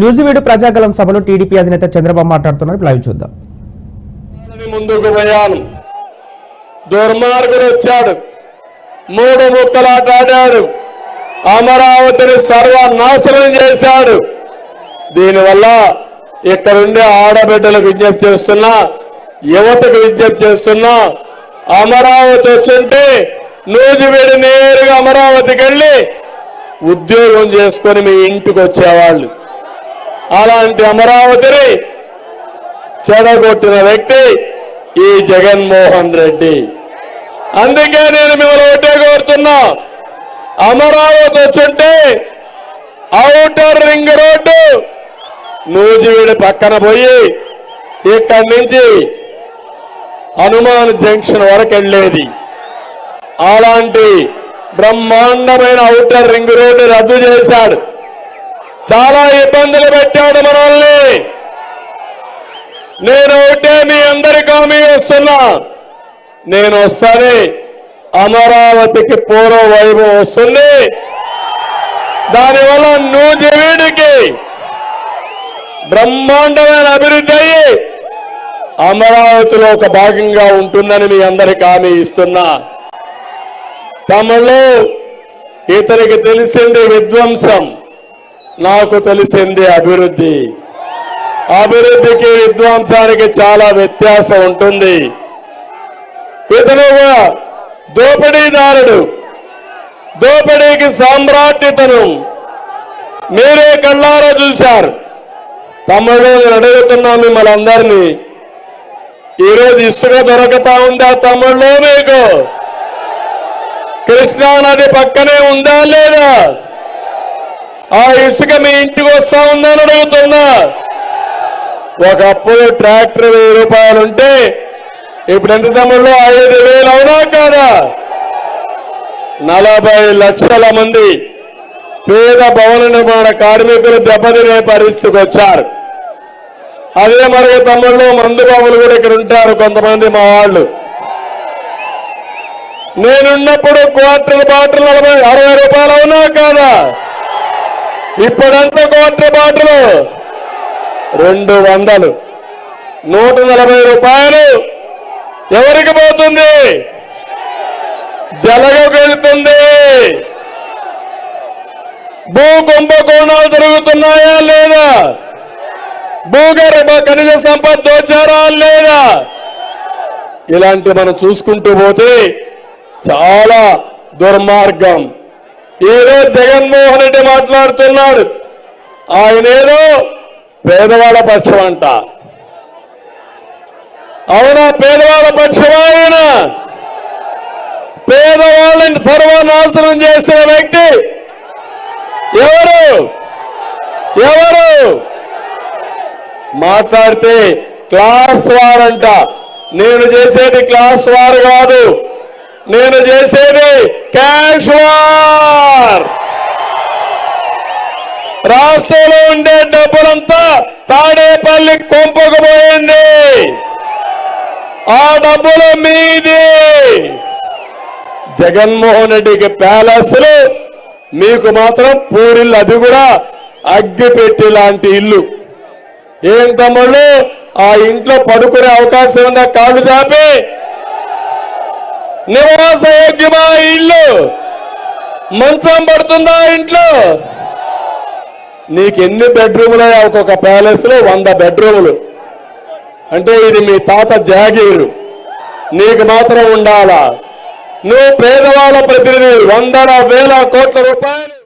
న్యూజివీడు ప్రజాగలం సభలో టీడీపీ అధినేత చంద్రబాబు మాట్లాడుతున్నారు. లైవ్ చూద్దాం. ముందుకు పోయాను, దుర్మార్గుడు వచ్చాడు, 3 ముక్కలాటాడాడు, అమరావతిని సర్వనాశనం చేశాడు. దీనివల్ల ఇక్కడుండే ఆడబిడ్డలకు విజ్ఞప్తి చేస్తున్నా, యువతకు విజ్ఞప్తి చేస్తున్నా, అమరావతి వచ్చుంటే నూజివీడు నేరుగా అమరావతికి వెళ్ళి ఉద్యోగం చేసుకొని మీ ఇంటికి వచ్చేవాళ్ళు. అలాంటి అమరావతిని చెడగొట్టిన వ్యక్తి ఈ జగన్మోహన్ రెడ్డి. అందుకే నేను మిమ్మల్ని ఒకటే కోరుతున్నా, అమరావతి వచ్చుంటే ఔటర్ రింగ్ రోడ్డు నూజివీడు పక్కన పోయి ఇక్కడి నుంచి హనుమాన్ జంక్షన్ వరకు వెళ్ళేది. అలాంటి బ్రహ్మాండమైన ఔటర్ రింగ్ రోడ్డు రద్దు చేశాడు. చాలా ఇబ్బందులు పెట్టాడు మనల్ని. నేను ఒకటే మీ అందరికీ హామీ వస్తున్నా, నేను వస్తానే అమరావతికి పూర్వ వైభవం వస్తుంది. దానివల్ల నూజివీడుకి బ్రహ్మాండమైన అభివృద్ధి అయ్యి అమరావతిలో ఒక భాగంగా ఉంటుందని మీ అందరికీ హామీ ఇస్తున్నా. తమలో ఇతనికి తెలిసింది విధ్వంసం, నాకు తెలిసింది అభివృద్ధి. అభివృద్ధికి విధ్వంసానికి చాలా వ్యత్యాసం ఉంటుంది. ఇతను దోపిడీదారుడు, దోపిడీకి సామ్రాట్యతను మీరే కళ్ళారా చూశారు. తమ్ముడు, నేను అడుగుతున్నా మిమ్మల్ని అందరినీ, ఈరోజు ఇసుక దొరకతా ఉందా తమ్ముళ్ళు? మీకు కృష్ణా నది పక్కనే ఉందా లేదా? ఆ ఇసుక మీ ఇంటికి వస్తా ఉందని అడుగుతున్నా. ఒకప్పుడు ట్రాక్టర్ 1000 రూపాయలు ఉంటే ఇప్పుడు ఎంత తమ్ముళ్ళు? 5,000 అవునా కాదా? 40 లక్షల మంది పేద భవన నిర్మాణ కార్మికులు దెబ్బతినే పరిస్థితికి వచ్చారు. అదే మరి తమ్ముళ్ళు, మందు బాబులు కూడా ఇక్కడ ఉంటారు కొంతమంది మా వాళ్ళు. నేనున్నప్పుడు క్వార్టర్ బాటిల్ 60 రూపాయలు అవునా కాదా? ఇప్పుడంతా క్వార్టర్ బాటిల్ 200, 140 రూపాయలు. ఎవరికి పోతుంది? జలగకు వెళ్తుంది. భూ కుంభకోణాలు జరుగుతున్నాయా లేదా? భూగర్భ ఖనిజ సంపద దోచారా లేదా? ఇలాంటి మనం చూసుకుంటూ పోతే చాలా దుర్మార్గం. ఈరోజు జగన్మోహన్ రెడ్డి మాట్లాడుతున్నాడు, ఆయనేదో పేదవాళ్ళ పక్షం అంట. అవునా? పేదవాళ్ళ పక్షం ఆయన. పేదవాళ్ళని సర్వనాశనం చేసిన వ్యక్తి ఎవరు? ఎవరు? మాట్లాడితే క్లాస్ వార్ అంట. నేను చేసేది క్లాస్ వార్ కాదు, నేను చేసేది క్యాష్ వార్. రాష్ట్రంలో ఉండే డబ్బులంతా తాడేపల్లి కొంపకపోయింది. ఆ డబ్బులు మీది. జగన్మోహన్ రెడ్డికి ప్యాలెస్లు, మీకు మాత్రం పూరిల్లు, అది కూడా అగ్గిపెట్టి లాంటి ఇల్లు. ఏం తమ్ముళ్ళు, ఆ ఇంట్లో పడుకునే అవకాశం ఉందా? కాళ్ళు చాపి నివాస యోగ్యమా ఇల్లు? మంచం పడుతుందా ఇంట్లో? నీకు ఎన్ని బెడ్రూములు? ఒక్కొక్క ప్యాలెస్ లో 100 బెడ్రూములు. అంటే ఇది మీ తాత జాగీరు, నీకు మాత్రం ఉండాలా? నువ్వు పేదవాళ్ళ ప్రతినిధి, 100,000 కోట్ల రూపాయలు